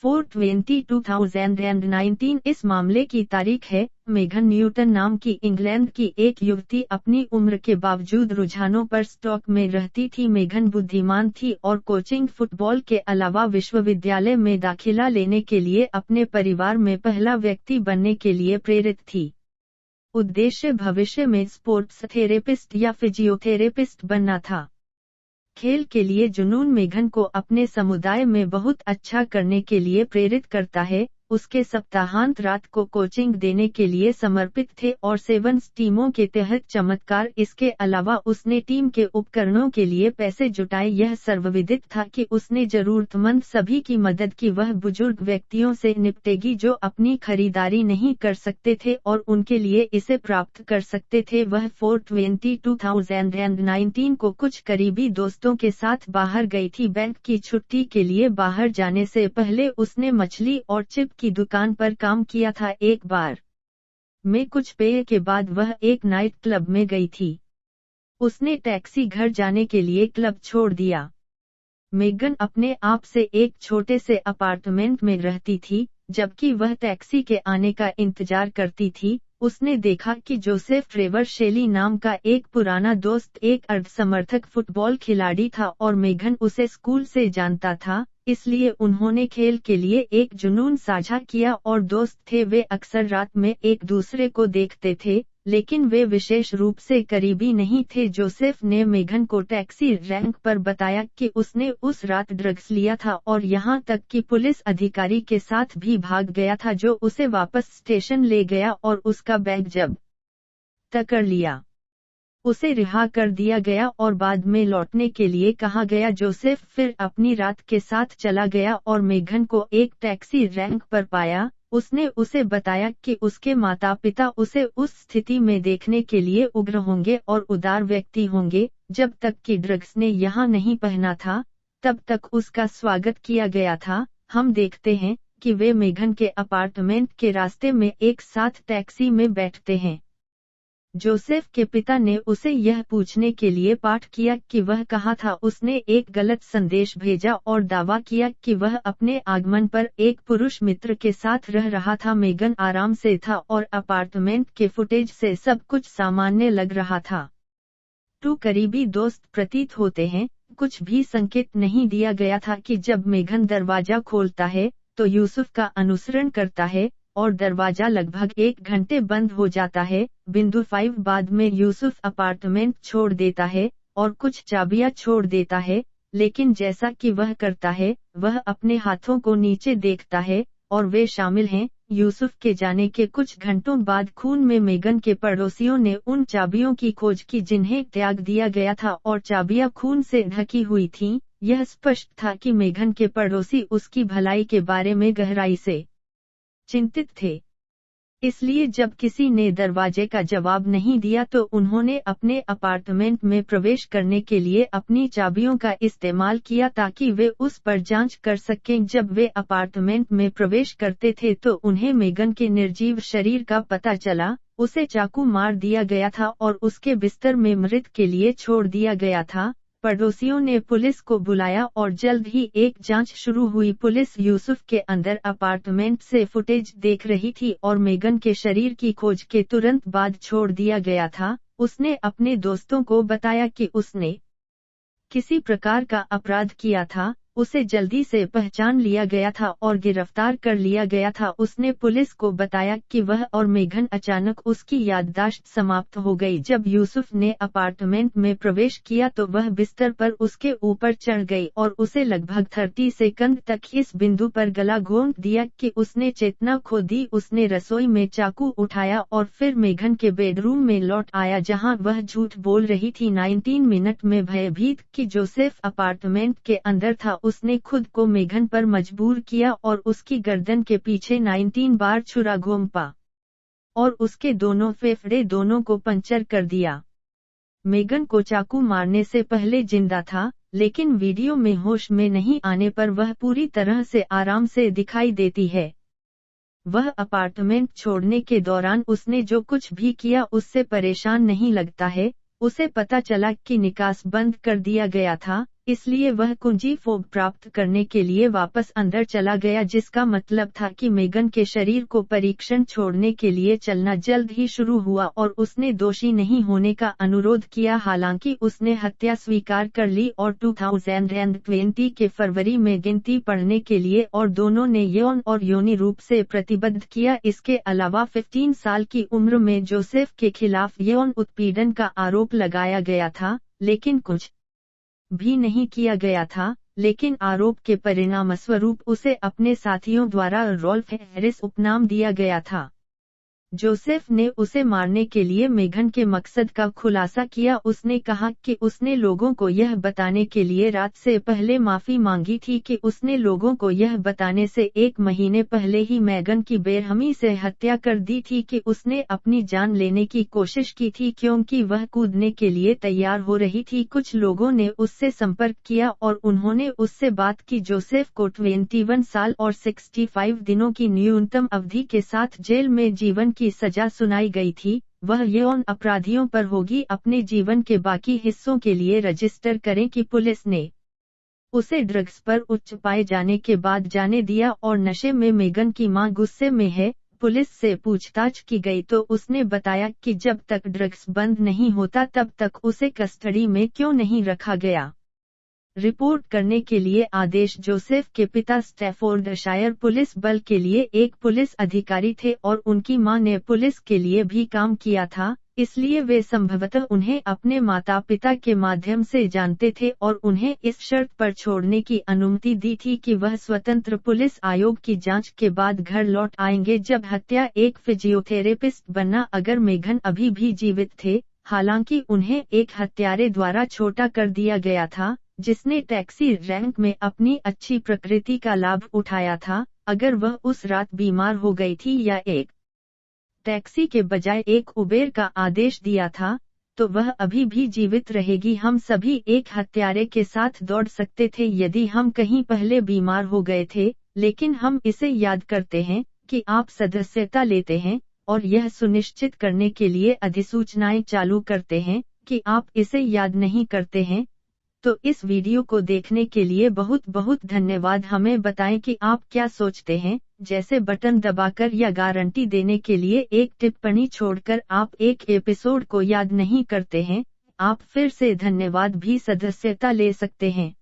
4/20/2019 इस मामले की तारीख है। मेघन न्यूटन नाम की इंग्लैंड की एक युवती अपनी उम्र के बावजूद रुझानों पर स्टॉक में रहती थी। मेघन बुद्धिमान थी और कोचिंग फुटबॉल के अलावा विश्वविद्यालय में दाखिला लेने के लिए अपने परिवार में पहला व्यक्ति बनने के लिए प्रेरित थी। उद्देश्य भविष्य में स्पोर्ट्स थेरेपिस्ट या फिजियोथेरेपिस्ट बनना था। खेल के लिए जुनून मेघन को अपने समुदाय में बहुत अच्छा करने के लिए प्रेरित करता है। उसके सप्ताहांत रात को कोचिंग देने के लिए समर्पित थे और सेवन्स टीमों के तहत चमत्कार। इसके अलावा उसने टीम के उपकरणों के लिए पैसे जुटाए। यह सर्वविदित था कि उसने जरूरतमंद सभी की मदद की। वह बुजुर्ग व्यक्तियों से निपटेगी जो अपनी खरीदारी नहीं कर सकते थे और उनके लिए इसे प्राप्त कर सकते थे। वह 4/20/2019 को कुछ करीबी दोस्तों के साथ बाहर गई थी। बैंक की छुट्टी के लिए बाहर जाने से पहले उसने मछली और चिप की दुकान पर काम किया था। एक बार में कुछ पेय के बाद वह एक नाइट क्लब में गई थी। उसने टैक्सी घर जाने के लिए क्लब छोड़ दिया। मेघन अपने आप से एक छोटे से अपार्टमेंट में रहती थी। जबकि वह टैक्सी के आने का इंतजार करती थी, उसने देखा कि जोसेफ ट्रेवर शेली नाम का एक पुराना दोस्त एक अर्धसमर्थक फुटबॉल खिलाड़ी था और मेघन उसे स्कूल से जानता था। इसलिए उन्होंने खेल के लिए एक जुनून साझा किया और दोस्त थे। वे अक्सर रात में एक दूसरे को देखते थे, लेकिन वे विशेष रूप से करीबी नहीं थे। जोसेफ ने मेघन को टैक्सी रैंक पर बताया कि उसने उस रात ड्रग्स लिया था और यहाँ तक कि पुलिस अधिकारी के साथ भी भाग गया था, जो उसे वापस स्टेशन ले गया और उसका बैग जब्त कर लिया। उसे रिहा कर दिया गया और बाद में लौटने के लिए कहा गया। जोसेफ फिर अपनी रात के साथ चला गया और मेघन को एक टैक्सी रैंक पर पाया। उसने उसे बताया कि उसके माता पिता उसे उस स्थिति में देखने के लिए उग्र होंगे और उदार व्यक्ति होंगे। जब तक कि ड्रग्स ने यहाँ नहीं पहना था, तब तक उसका स्वागत किया गया था। हम देखते हैं कि वे मेघन के अपार्टमेंट के रास्ते में एक साथ टैक्सी में बैठते हैं। जोसेफ के पिता ने उसे यह पूछने के लिए पाठ किया कि वह कहाँ था। उसने एक गलत संदेश भेजा और दावा किया कि वह अपने आगमन पर एक पुरुष मित्र के साथ रह रहा था। मेघन आराम से था और अपार्टमेंट के फुटेज से सब कुछ सामान्य लग रहा था। करीबी दोस्त प्रतीत होते हैं। कुछ भी संकेत नहीं दिया गया था कि जब मेघन दरवाजा खोलता है तो यूसुफ का अनुसरण करता है और दरवाजा लगभग 1 घंटे बंद हो जाता है। बिंदु 5 बाद में यूसुफ अपार्टमेंट छोड़ देता है और कुछ चाबियां छोड़ देता है, लेकिन जैसा कि वह करता है, वह अपने हाथों को नीचे देखता है और वे शामिल हैं। यूसुफ के जाने के कुछ घंटों बाद खून में मेघन के पड़ोसियों ने उन चाबियों की खोज की जिन्हें त्याग दिया गया था और चाबियां खून से ढकी हुई थीं। यह स्पष्ट था कि मेघन के पड़ोसी उसकी भलाई के बारे में गहराई से चिंतित थे। इसलिए जब किसी ने दरवाजे का जवाब नहीं दिया तो उन्होंने अपने अपार्टमेंट में प्रवेश करने के लिए अपनी चाबियों का इस्तेमाल किया ताकि वे उस पर जांच कर सकें। जब वे अपार्टमेंट में प्रवेश करते थे तो उन्हें मेघन के निर्जीव शरीर का पता चला। उसे चाकू मार दिया गया था और उसके बिस्तर में मृत के लिए छोड़ दिया गया था। पड़ोसियों ने पुलिस को बुलाया और जल्द ही एक जांच शुरू हुई। पुलिस यूसुफ के अंदर अपार्टमेंट से फुटेज देख रही थी और मेघन के शरीर की खोज के तुरंत बाद छोड़ दिया गया था। उसने अपने दोस्तों को बताया कि उसने किसी प्रकार का अपराध किया था। उसे जल्दी से पहचान लिया गया था और गिरफ्तार कर लिया गया था। उसने पुलिस को बताया कि वह और मेघन अचानक उसकी याददाश्त समाप्त हो गई। जब यूसुफ ने अपार्टमेंट में प्रवेश किया तो वह बिस्तर पर उसके ऊपर चढ़ गई और उसे लगभग 30 सेकंड तक इस बिंदु पर गला घोंट दिया कि उसने चेतना खो दी। उसने रसोई में चाकू उठाया और फिर मेघन के बेडरूम में लौट आया जहां वह झूठ बोल रही थी। 19 मिनट में भयभीत कि जोसेफ अपार्टमेंट के अंदर था, उसने खुद को मेघन पर मजबूर किया और उसकी गर्दन के पीछे 19 बार छुरा घोंपा और उसके दोनों फेफड़े दोनों को पंचर कर दिया। मेघन को चाकू मारने से पहले जिंदा था, लेकिन वीडियो में होश में नहीं आने पर वह पूरी तरह से आराम से दिखाई देती है। वह अपार्टमेंट छोड़ने के दौरान उसने जो कुछ भी किया उससे परेशान नहीं लगता है। उसे पता चला कि निकास बंद कर दिया गया था, इसलिए वह कुंजी फोब प्राप्त करने के लिए वापस अंदर चला गया, जिसका मतलब था कि मेगन के शरीर को परीक्षण छोड़ने के लिए चलना जल्द ही शुरू हुआ और उसने दोषी नहीं होने का अनुरोध किया। हालांकि उसने हत्या स्वीकार कर ली और 2020 के फरवरी में गिनती पढ़ने के लिए और दोनों ने यौन और योनि रूप से प्रतिबद्ध किया। इसके अलावा 15 साल की उम्र में जोसेफ के खिलाफ यौन उत्पीड़न का आरोप लगाया गया था, लेकिन कुछ भी नहीं किया गया था। लेकिन आरोप के परिणामस्वरूप उसे अपने साथियों द्वारा रॉल्फ हैरिस उपनाम दिया गया था। जोसेफ ने उसे मारने के लिए मेगन के मकसद का खुलासा किया। उसने कहा कि उसने लोगों को यह बताने के लिए रात से पहले माफी मांगी थी कि उसने लोगों को यह बताने से 1 महीने पहले ही मेगन की बेरहमी से हत्या कर दी थी कि उसने अपनी जान लेने की कोशिश की थी क्योंकि वह कूदने के लिए तैयार हो रही थी। कुछ लोगों ने उससे संपर्क किया और उन्होंने उससे बात की। जोसेफ को 21 साल और 65 दिनों की न्यूनतम अवधि के साथ जेल में जीवन की सजा सुनाई गई थी। वह यौन अपराधियों पर होगी अपने जीवन के बाकी हिस्सों के लिए रजिस्टर करें कि पुलिस ने उसे ड्रग्स पर उच्च पाए जाने के बाद जाने दिया और नशे में मेगन की मां गुस्से में है। पुलिस से पूछताछ की गई तो उसने बताया कि जब तक ड्रग्स बंद नहीं होता तब तक उसे कस्टडी में क्यों नहीं रखा गया। रिपोर्ट करने के लिए आदेश। जोसेफ के पिता स्टैफोर्डशायर पुलिस बल के लिए एक पुलिस अधिकारी थे और उनकी मां ने पुलिस के लिए भी काम किया था, इसलिए वे संभवतः उन्हें अपने माता पिता के माध्यम से जानते थे और उन्हें इस शर्त पर छोड़ने की अनुमति दी थी कि वह स्वतंत्र पुलिस आयोग की जांच के बाद घर लौट आएंगे जब हत्या एक फिजियोथेरेपिस्ट बनना अगर मेगन अभी भी जीवित थे। हालांकि उन्हें एक हत्यारे द्वारा छोटा कर दिया गया था जिसने टैक्सी रैंक में अपनी अच्छी प्रकृति का लाभ उठाया था। अगर वह उस रात बीमार हो गई थी या एक टैक्सी के बजाय एक उबेर का आदेश दिया था, तो वह अभी भी जीवित रहेगी। हम सभी एक हत्यारे के साथ दौड़ सकते थे यदि हम कहीं पहले बीमार हो गए थे, लेकिन हम इसे याद करते हैं कि आप सदस्यता लेते हैं और यह सुनिश्चित करने के लिए अधिसूचनाएं चालू करते हैं कि आप इसे याद नहीं करते हैं। तो इस वीडियो को देखने के लिए बहुत बहुत धन्यवाद। हमें बताएं कि आप क्या सोचते हैं, जैसे बटन दबाकर या गारंटी देने के लिए एक टिप्पणी छोड़कर आप एक एपिसोड को याद नहीं करते हैं। आप फिर से धन्यवाद भी सदस्यता ले सकते हैं।